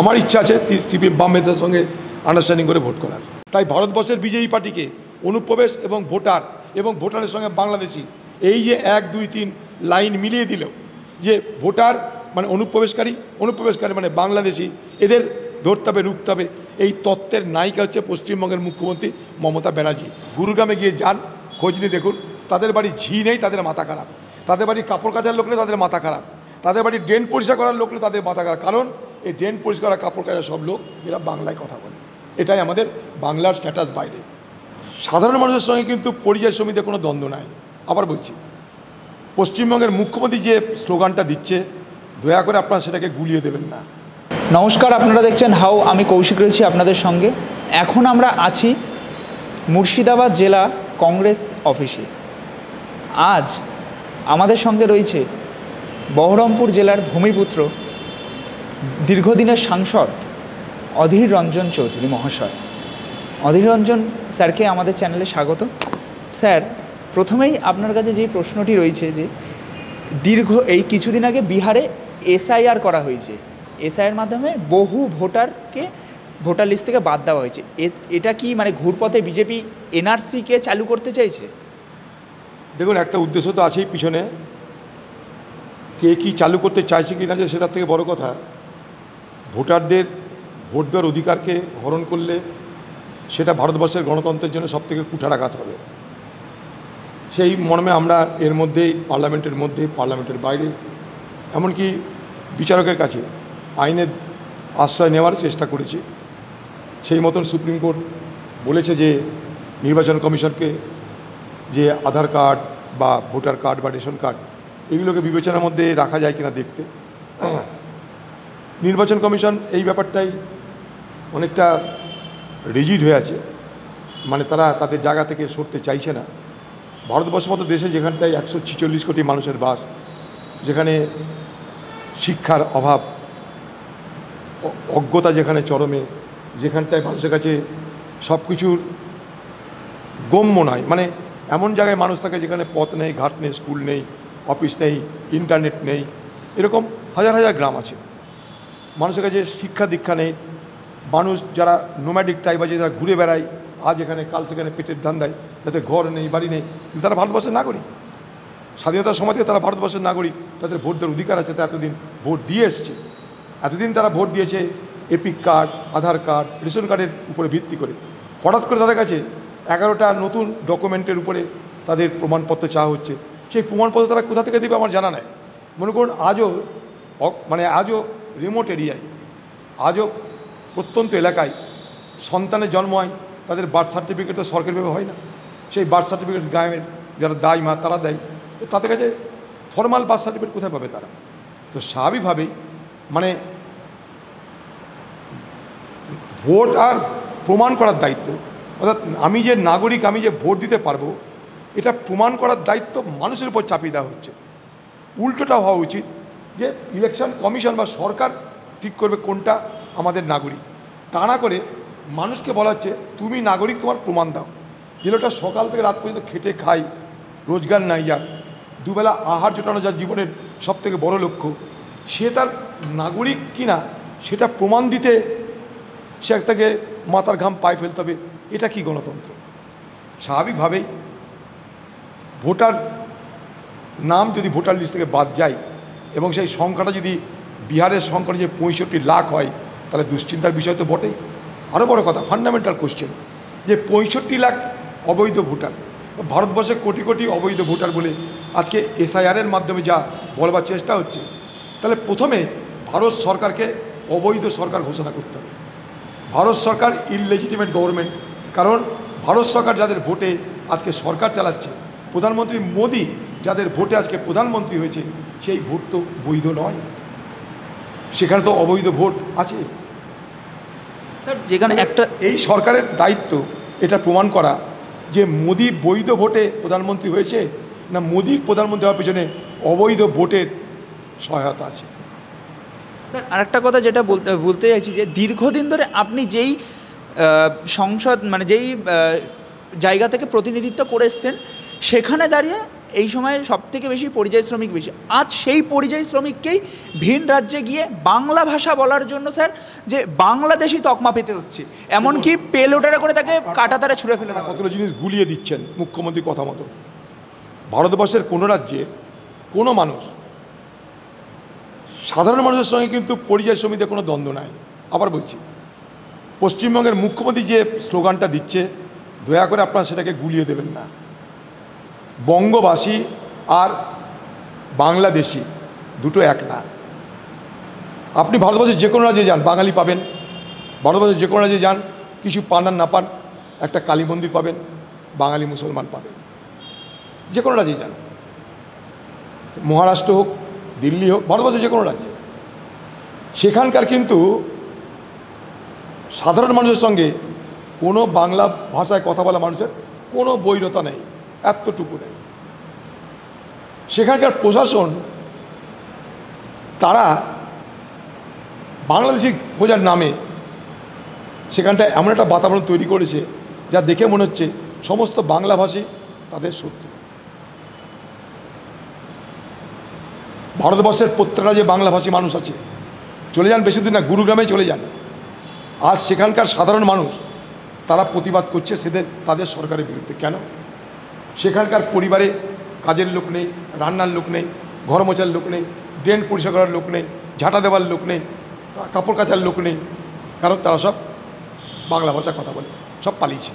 আমার ইচ্ছা আছে সিপিএম বামেদের সঙ্গে আন্ডারস্ট্যান্ডিং করে ভোট করার। তাই ভারতবর্ষের বিজেপি পার্টিকে অনুপ্রবেশ এবং ভোটারের সঙ্গে বাংলাদেশি এই যে 1, 2, 3 লাইন মিলিয়ে দিল, যে ভোটার মানে অনুপ্রবেশকারী মানে বাংলাদেশি, এদের ধরতে হবে, রুখতে হবে। এই তত্ত্বের নায়িকা হচ্ছে পশ্চিমবঙ্গের মুখ্যমন্ত্রী মমতা ব্যানার্জি। গুরুগ্রামে গিয়ে যান, খোঁজ নিয়ে দেখুন, তাদের বাড়ি ঝি নেই, তাদের মাথা খারাপ। তাদের বাড়ি কাপড় কাচার লোক নেই, তাদের মাথা খারাপ। তাদের বাড়ি ড্রেন পরিষ্কার করার লোক নেই, তাদের মাথা খারাপ। কারণ এই ড্রেন পরিষ্কার করা, কাপড় কাচার সব লোক এরা বাংলায় কথা বলে। এটাই আমাদের বাংলার স্ট্যাটাস। বাইরে সাধারণ মানুষের সঙ্গে কিন্তু পরিযায়ী শ্রমিকদের কোনো দ্বন্দ্ব নাই। আবার বলছি, পশ্চিমবঙ্গের মুখ্যমন্ত্রী যে স্লোগানটা দিচ্ছে, দয়া করে আপনারা সেটাকে গুলিয়ে দেবেন না। নমস্কার, আপনারা দেখছেন হাউ, আমি কৌশিক রয়েছি আপনাদের সঙ্গে। এখন আমরা আছি মুর্শিদাবাদ জেলা কংগ্রেস অফিসে। আজ আমাদের সঙ্গে রয়েছে বহরমপুর জেলার ভূমিপুত্র, দীর্ঘদিনের সাংসদ অধীর রঞ্জন চৌধুরী মহাশয়। অধীর রঞ্জন স্যারকে আমাদের চ্যানেলে স্বাগত। স্যার, প্রথমেই আপনার কাছে যে প্রশ্নটি রয়েছে, যে এই কিছুদিন আগে বিহারে এসআইআর করা হয়েছে, এসআইআর মাধ্যমে বহু ভোটারকে ভোটার লিস্ট থেকে বাদ দেওয়া হয়েছে। এটা কি মানে ঘুরপথে বিজেপি এনআরসিকে চালু করতে চাইছে? দেখুন, একটা উদ্দেশ্য তো আছেই পিছনে। কে কী চালু করতে চাইছে কি না, যে সেটার থেকে বড় কথা, ভোটারদের ভোট দেওয়ার অধিকারকে হরণ করলে সেটা ভারতবর্ষের গণতন্ত্রের জন্য সবথেকে কুঠারাঘাত হবে। সেই মর্মে আমরা এর মধ্যেই পার্লামেন্টের বাইরে, এমনকি বিচারকের কাছে আইনের আশ্রয় নেওয়ার চেষ্টা করেছি। সেই মতন সুপ্রিম কোর্ট বলেছে যে নির্বাচন কমিশনকে যে আধার কার্ড বা ভোটার কার্ড বা রেশন কার্ড এগুলোকে বিবেচনার মধ্যে রাখা যায় কিনা দেখতে। নির্বাচন কমিশন এই ব্যাপারটাই অনেকটা রিজিড হয়ে আছে, মানে তারা তাদের জায়গা থেকে সরতে চাইছে না। ভারতবর্ষের মতো দেশে, যেখানটায় 146 কোটি মানুষের বাস, যেখানে শিক্ষার অভাব, অজ্ঞতা যেখানে চরমে, যেখানটায় মানুষের কাছে সব কিছুর গম্য নয়, মানে এমন জায়গায় মানুষ থাকে যেখানে পথ নেই, ঘাট নেই, স্কুল নেই, অফিস নেই, ইন্টারনেট নেই, এরকম হাজার হাজার গ্রাম আছে। মানুষের কাছে শিক্ষা দীক্ষা নেই। মানুষ যারা নোম্যাডিক টাইপ আছে, যারা ঘুরে বেড়ায়, আজ এখানে কাল সেখানে পেটের ধান্দায়, যাদের ঘর নেই, বাড়ি নেই, কিন্তু তারা ভারতবর্ষের নাগরিক। স্বাধীনতার সময় থেকে তারা ভারতবর্ষের নাগরিক, তাদের ভোট দেওয়ার অধিকার আছে। তারা এতদিন ভোট দিয়ে এসছে, এতদিন তারা ভোট দিয়েছে এপিক কার্ড, আধার কার্ড, রেশন কার্ডের উপরে ভিত্তি করে। হঠাৎ করে তাদের কাছে 11টা নতুন ডকুমেন্টের উপরে তাদের প্রমাণপত্র চাওয়া হচ্ছে। সেই প্রমাণপত্র তারা কোথা থেকে দেবে আমার জানা নেই। মনে করুন, আজও রিমোট এরিয়ায়, আজও প্রত্যন্ত এলাকায় সন্তানের জন্ম হয়, তাদের বার্থ সার্টিফিকেট তো সরকারিভাবে হয় না। সেই বার্থ সার্টিফিকেট গ্রামের যারা দায় মা তারা দেয়, তো তাদের কাছে ফর্মাল বার্থ সার্টিফিকেট কোথায় পাবে তারা? তো স্বাভাবিকভাবেই মানে ভোট আর প্রমাণ করার দায়িত্ব, অর্থাৎ আমি যে নাগরিক, আমি যে ভোট দিতে পারবো, এটা প্রমাণ করার দায়িত্ব মানুষের উপর চাপিয়ে দেওয়া হচ্ছে। উল্টোটা হওয়া উচিত, যে ইলেকশন কমিশন বা সরকার ঠিক করবে কোনটা আমাদের নাগরিক। তা না করে মানুষকে বলা হচ্ছে তুমি নাগরিক, তোমার প্রমাণ দাও। যে লোকটা সকাল থেকে রাত পর্যন্ত খেটে খায়, রোজগার নাই, যার দুবেলা আহার জোটানো, যার জীবনের সবথেকে বড় লক্ষ্য, সে তার নাগরিক কিনা সেটা প্রমাণ দিতে সে একটাকে মাথার ঘাম পায়ে ফেলতে হবে। এটা কি গণতন্ত্র? স্বাভাবিকভাবেই ভোটার নাম যদি ভোটার লিস্ট থেকে বাদ যায় এবং সেই সংখ্যাটা যদি বিহারের সংখ্যাটা যে 65 লাখ হয়, তাহলে দুশ্চিন্তার বিষয় তো বটেই। আরও বড় কথা, ফান্ডামেন্টাল কোশ্চেন, যে 65 লাখ অবৈধ ভোটার, ভারতবর্ষে কোটি কোটি অবৈধ ভোটার বলে আজকে এসআইআরের মাধ্যমে যা বলবার চেষ্টা হচ্ছে, তাহলে প্রথমে ভারত সরকারকে অবৈধ সরকার ঘোষণা করতে হবে। ভারত সরকার ইললেজিটিমেট গভর্নমেন্ট, কারণ ভারত সরকার যাদের ভোটে আজকে সরকার চালাচ্ছে, প্রধানমন্ত্রী মোদি যাদের ভোটে আজকে প্রধানমন্ত্রী হয়েছে, সেই ভোট তো বৈধ নয়, সেখানে তো অবৈধ ভোট আছে। স্যার, যেখানে একটা এই সরকারের দায়িত্ব এটা প্রমাণ করা যে মোদি বৈধ ভোটে প্রধানমন্ত্রী হয়েছে, না মোদির প্রধানমন্ত্রী হওয়ার পেছনে অবৈধ ভোটের সহায়তা আছে। স্যার, আরেকটা কথা যেটা বলতে চাইছি, যে দীর্ঘদিন ধরে আপনি যেই সংসদ মানে যেই জায়গা থেকে প্রতিনিধিত্ব করে এসছেন, সেখানে দাঁড়িয়ে এই সময় সবথেকে বেশি পরিযায়ী শ্রমিক বেশি। আজ সেই পরিযায়ী শ্রমিককেই ভিন রাজ্যে গিয়ে বাংলা ভাষা বলার জন্য স্যার যে বাংলাদেশি তকমা পেতে হচ্ছে, এমনকি পেলোডারে করে তাকে কাঁটাতারে ছুঁড়ে ফেলে দেওয়া। কতগুলো জিনিস গুলিয়ে দিচ্ছেন মুখ্যমন্ত্রী কথা মতো। ভারতবর্ষের কোনো রাজ্যের কোনো মানুষ, সাধারণ মানুষের সঙ্গে কিন্তু পরিযায়ী শ্রমিকদের কোনো দ্বন্দ্ব নাই। আবার বলছি, পশ্চিমবঙ্গের মুখ্যমন্ত্রী যে স্লোগানটা দিচ্ছে, দয়া করে আপনারা সেটাকে গুলিয়ে দেবেন না। বঙ্গবাসী আর বাংলাদেশি দুটো এক না। আপনি ভারতবর্ষের যে কোনো রাজ্যে যান বাঙালি পাবেন, ভারতবর্ষের যে কোনো রাজ্যে যান কিছু পান আর না পান, একটা কালী মন্দির পাবেন, বাঙালি মুসলমান পাবেন, যে কোনো রাজ্যে যান, মহারাষ্ট্র হোক, দিল্লি হোক, ভারতবর্ষের যে কোনো রাজ্যে। সেখানকার কিন্তু সাধারণ মানুষের সঙ্গে কোনো বাংলা ভাষায় কথা বলা মানুষের কোনো বৈরতা নেই, এতটুকু নেই। সেখানকার প্রশাসন তারা বাংলাদেশি খোঁজার নামে সেখানটায় এমন একটা বাতাবরণ তৈরি করেছে যা দেখে মনে হচ্ছে সমস্ত বাংলাভাষী তাদের শত্রু। ভারতবর্ষের প্রত্যেকটা যে বাংলাভাষী মানুষ আছে, চলে যান, বেশি দিন না, গুরুগ্রামে চলে যান। আজ সেখানকার সাধারণ মানুষ তারা প্রতিবাদ করছে তাদের সরকারের বিরুদ্ধে। কেন? সেখানকার পরিবারে কাজের লোক নেই, রান্নার লোক নেই, ঘর মোছার লোক নেই, ড্রেন পরিষ্কার করার লোক নেই, ঝাঁটা দেওয়ার লোক নেই, কাপড় কাচার লোক নেই, কারণ তারা সব বাংলা ভাষায় কথা বলে, সব পালিয়েছে।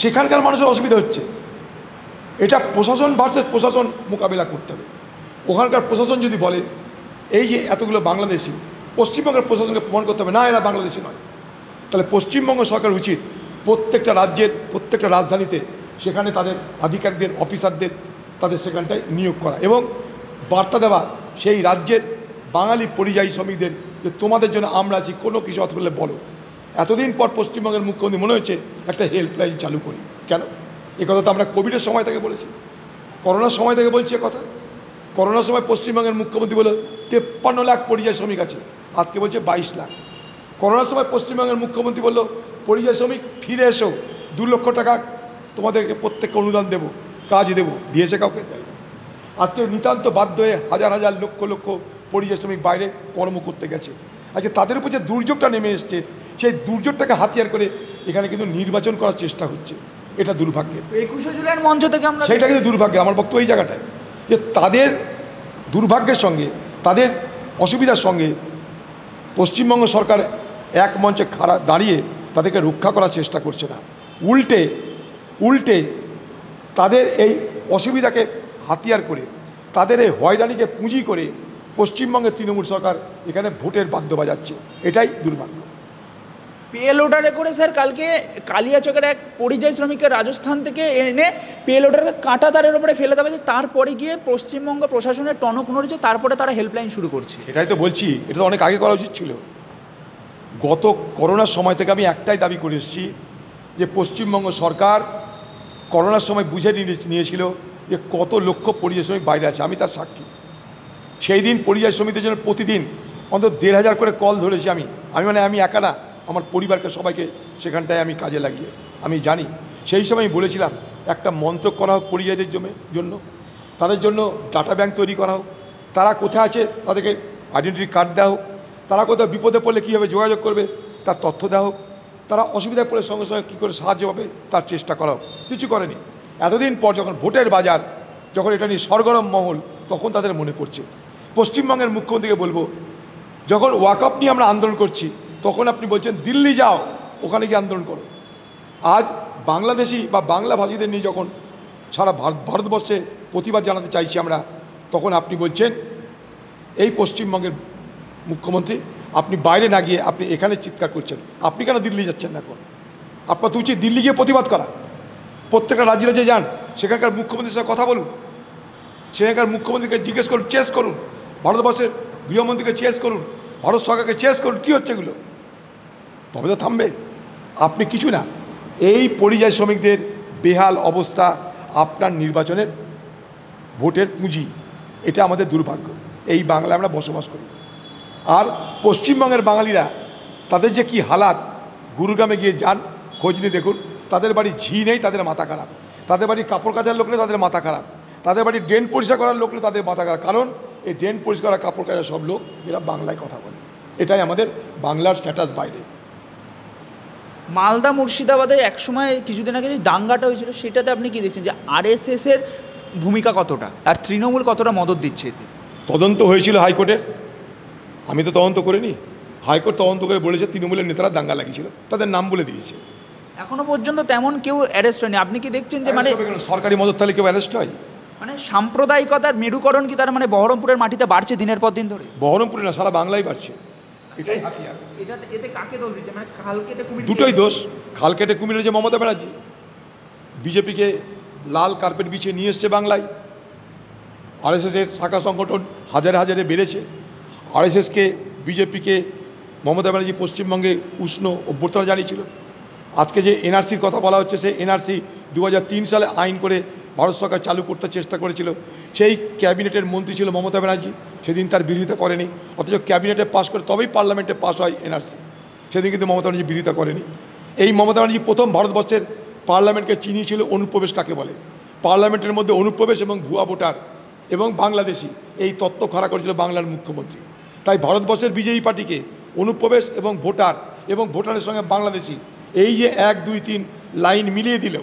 সেখানকার মানুষের অসুবিধা হচ্ছে। এটা প্রশাসন ভার্সেস প্রশাসন মোকাবিলা করতে হবে। ওখানকার প্রশাসন যদি বলে এই যে এতগুলো বাংলাদেশি, পশ্চিমবঙ্গের প্রশাসনকে প্রমাণ করতে হবে না এরা বাংলাদেশি নয়, তাহলে পশ্চিমবঙ্গ সরকার উচিত প্রত্যেকটা রাজ্যের প্রত্যেকটা রাজধানীতে সেখানে তাদের আধিকারিকদের, অফিসারদের তাদের সেখানটায় নিয়োগ করা এবং বার্তা দেওয়া সেই রাজ্যের বাঙালি পরিযায়ী শ্রমিকদের যে তোমাদের জন্য আমরা আছি, কোনো কিছু অত করলে বলো। এতদিন পর পশ্চিমবঙ্গের মুখ্যমন্ত্রী মনে হয়েছে একটা হেল্পলাইন চালু করি। কেন? এ কথা তো আমরা কোভিডের সময় থেকে বলেছি, করোনার সময় থেকে বলছি কথা। করোনার সময় পশ্চিমবঙ্গের মুখ্যমন্ত্রী বলে 53 লাখ পরিযায়ী শ্রমিক আছে, আজকে বলছে 22 লাখ। করোনার সময় পশ্চিমবঙ্গের মুখ্যমন্ত্রী বলল পরিযায়ী শ্রমিক ফিরে এসো, 2 লক্ষ টাকা তোমাদেরকে প্রত্যেককে অনুদান দেবো, কাজ দেবো, দিয়েছে? কাউকে দেয় না। আজকে নিতান্ত বাধ্য হয়ে হাজার হাজার লক্ষ লক্ষ পরিযায়ী শ্রমিক বাইরে কর্ম করতে গেছে। আজকে তাদের উপর যে দুর্যোগটা নেমে এসছে, সেই দুর্যোগটাকে হাতিয়ার করে এখানে কিন্তু নির্বাচন করার চেষ্টা হচ্ছে। এটা দুর্ভাগ্যের। 21শে জুলাইয়ের মঞ্চ থেকে আমরা সেটা কিন্তু দুর্ভাগ্যের। আমার বক্তব্য এই জায়গাটায় যে তাদের দুর্ভাগ্যের সঙ্গে, তাদের অসুবিধার সঙ্গে পশ্চিমবঙ্গ সরকার এক মঞ্চে দাঁড়িয়ে তাদেরকে রক্ষা করার চেষ্টা করছে না, উল্টে তাদের এই অসুবিধাকে হাতিয়ার করে, তাদের এই হয়রানিকে পুঁজি করে পশ্চিমবঙ্গের তৃণমূল সরকার এখানে ভোটের বাদ্য বাজাচ্ছে। এটাই দুর্ভাগ্য। পেলোডারে করে স্যার কালকে কালিয়াচকের এক পরিযায়ী শ্রমিককে রাজস্থান থেকে এনে পেলোডারে কাঁটাতারের ওপরে ফেলে দেওয়া হয়েছে, তারপরে গিয়ে পশ্চিমবঙ্গ প্রশাসনের টনক নড়েছে, তারপরে তারা হেল্পলাইন শুরু করছে। সেটাই তো বলছি, এটা তো অনেক আগে করা উচিত ছিল। গত করোনার সময় থেকে আমি একটাই দাবি করে এসেছি যে পশ্চিমবঙ্গ সরকার করোনার সময় বুঝে নিয়েছিল যে কত লক্ষ পরিযায়ী শ্রমিক বাইরে আছে। আমি তার সাক্ষী। সেই দিন পরিযায়ী শ্রমিকদের জন্য প্রতিদিন অন্তত 1,500 করে কল ধরেছি আমি মানে আমি একা না, আমার পরিবারকে সবাইকে সেখানটায় আমি কাজে লাগিয়ে আমি জানি। সেই সময় আমি বলেছিলাম একটা মন্ত্রক করা হোক পরিযায়ীদের জন্য, তাদের জন্য ডাটা ব্যাংক তৈরি করা হোক, তারা কোথায় আছে তাদেরকে আইডেন্টিটি কার্ড দেওয়া হোক, তারা কোথাও বিপদে পড়লে কীভাবে যোগাযোগ করবে তার তথ্য দেওয়া হোক, তারা অসুবিধায় পড়লে সঙ্গে সঙ্গে কী করে সাহায্য পাবে তার চেষ্টা করা হোক। কিছু করেনি। এতদিন পর যখন ভোটের বাজার, যখন এটা নিয়ে সরগরম মহল, তখন তাদের মনে পড়ছে। পশ্চিমবঙ্গের মুখ্যমন্ত্রীকে বলবো, যখন ওয়াকআপ নিয়ে আমরা আন্দোলন করছি তখন আপনি বলছেন দিল্লি যাও, ওখানে গিয়ে আন্দোলন করো। আজ বাংলাদেশি বা বাংলাভাষীদের নিয়ে যখন সারা ভারতবর্ষে প্রতিবাদ জানাতে চাইছি আমরা, তখন আপনি বলছেন এই পশ্চিমবঙ্গের মুখ্যমন্ত্রী আপনি বাইরে না গিয়ে আপনি এখানে চিৎকার করছেন। আপনি কেন দিল্লি যাচ্ছেন না? এখন আপনার তো উচিত দিল্লি গিয়ে প্রতিবাদ করা। প্রত্যেকটা রাজ্যে যান, সেখানকার মুখ্যমন্ত্রীর সাথে কথা বলুন, সেখানকার মুখ্যমন্ত্রীকে জিজ্ঞেস করুন, চেস করুন, ভারতবর্ষের গৃহমন্ত্রীকে চেস করুন, ভারত সরকারকে চেস করুন কী হচ্ছে এগুলো, তবে তো থামবে। আপনি কিছু না, এই পরিযায়ী শ্রমিকদের বেহাল অবস্থা আপনার নির্বাচনের ভোটের পুঁজি। এটা আমাদের দুর্ভাগ্য। এই বাংলায় আমরা বসবাস করি। আর পশ্চিমবঙ্গের বাঙালিরা তাদের যে কি হালাত, গুরুগ্রামে গিয়ে যান, খোঁজ নিয়ে দেখুন, তাদের বাড়ি ঝি নেই, তাদের মাথা খারাপ, তাদের বাড়ি কাপড় কাচার লোক নেই, তাদের মাথা খারাপ, তাদের বাড়ি ড্রেন পরিষ্কার করার লোক তাদের মাথা খারাপ, কারণ এই ড্রেন পরিষ্কার করা কাপড় কাচা সব লোক এরা বাংলায় কথা বলে। এটাই আমাদের বাংলার স্ট্যাটাস বাইরে। মালদা মুর্শিদাবাদে একসময় কিছুদিন আগে যে দাঙ্গাটা হয়েছিল সেটাতে আপনি কি দেখছেন যে আরএসএসের ভূমিকা কতটা আর তৃণমূল কতটা মদত দিচ্ছে এতে? তদন্ত হয়েছিল হাইকোর্টের, আমি তো তদন্ত করিনি, হাইকোর্ট তদন্ত করে বলেছে তৃণমূলের নেতারা দাঙ্গা লাগিয়েছিল, তাদের নাম বলে দিয়েছে। এখনো পর্যন্ত তেমন কেউ অ্যারেস্ট হয়নি। আপনি কি দেখছেন যে মানে সরকারি মদত তাহলে কেউ অ্যারেস্ট হয়? মানে সাম্প্রদায়িকতার মেরুকরণ কি তার মানে বহরমপুরের মাটিতে বাড়ছে দিনের পর দিন ধরে? বহরমপুরে না, সারা বাংলায় বাড়ছে, এটাই হাতিয়ার। এতে কাকে দোষ দিচ্ছে? মানে খাল কেটে কুমির? দুটোই দোষ। খাল কেটে কুমিরের যে মমতা ব্যানার্জি বিজেপিকে লাল কার্পেট বিছিয়ে নিয়ে এসছে বাংলায়। আরএসএসের শাখা সংগঠন হাজারে হাজারে বেড়েছে। আরএসএসকে বিজেপিকে মমতা ব্যানার্জি পশ্চিমবঙ্গে উষ্ণ অভ্যর্থনা জানিয়েছিল। আজকে যে এনআরসির কথা বলা হচ্ছে, সেই এনআরসি 2003 সালে আইন করে ভারত সরকার চালু করতে চেষ্টা করেছিল। সেই ক্যাবিনেটের মন্ত্রী ছিল মমতা ব্যানার্জি, সেদিন তার বিরোধিতা করেনি, অথচ ক্যাবিনেটে পাস করে তবেই পার্লামেন্টে পাস হয় এনআরসি, সেদিন কিন্তু মমতা ব্যানার্জি বিরোধিতা করেনি। এই মমতা ব্যানার্জি প্রথম ভারতবর্ষের পার্লামেন্টকে চিনিয়েছিল অনুপ্রবেশ কাকে বলে। পার্লামেন্টের মধ্যে অনুপ্রবেশ এবং ভুয়া ভোটার এবং বাংলাদেশি এই তত্ত্ব খাড়া করেছিল বাংলার মুখ্যমন্ত্রী। তাই ভারতবর্ষের বিজেপি পার্টিকে অনুপ্রবেশ এবং ভোটারের সঙ্গে বাংলাদেশি এই যে 1, 2, 3 লাইন মিলিয়ে দিল,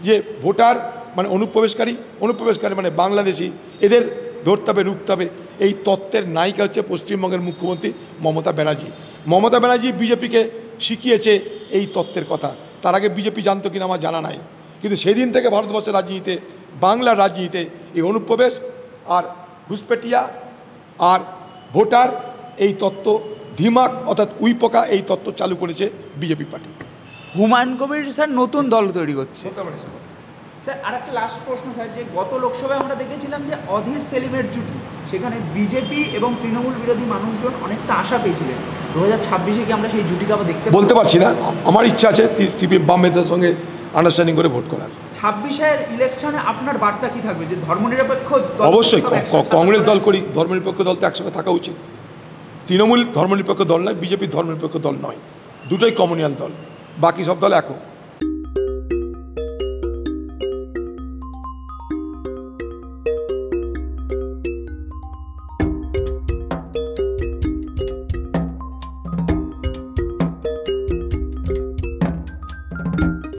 যে ভোটার মানে অনুপ্রবেশকারী মানে বাংলাদেশি, এদের ধরতে হবে, রুখতে হবে, এই তত্ত্বের নায়িকা হচ্ছে পশ্চিমবঙ্গের মুখ্যমন্ত্রী মমতা ব্যানার্জি। মমতা ব্যানার্জি বিজেপিকে শিখিয়েছে এই তত্ত্বের কথা। তার আগে বিজেপি জানতো কিনা আমার জানা নাই, কিন্তু সেদিন থেকে ভারতবর্ষের রাজনীতিতে, বাংলার রাজনীতিতে এই অনুপ্রবেশ আর ঘুষপেটিয়া আর ভোটার এই তত্ত্ব ধিমাক অর্থাৎ উইপোকা এই তত্ত্ব চালু করেছে BJP party. Humayun Kabir sir নতুন দল তৈরি করছে। স্যার আর একটা লাস্ট প্রশ্ন স্যার, যে গত লোকসভায় আমরা দেখেছিলাম যে অধীর সেলিমের জুটি, সেখানে বিজেপি এবং তৃণমূল বিরোধী মানুষজন অনেকটা আশা পেয়েছিলেন। 2026-এ কি আমরা সেই জুটিকে আবার দেখতে বলতে পারছি না, আমার ইচ্ছা আছে সিপিএম বামেদের সঙ্গে আন্ডারস্ট্যান্ডিং করে ভোট করার। 26-এর ইলেকশনে আপনার বার্তা কি থাকবে? যে ধর্মনিরপেক্ষ অবশ্যই কংগ্রেস দল করি, ধর্মনিরপেক্ষ দল তো একসঙ্গে থাকা উচিত। তৃণমূল ধর্মনিরপেক্ষ দল নয়, বিজেপি ধর্মনিরপেক্ষ দল নয়, দুটোই কমিউনাল দল, বাকি সব দল একক।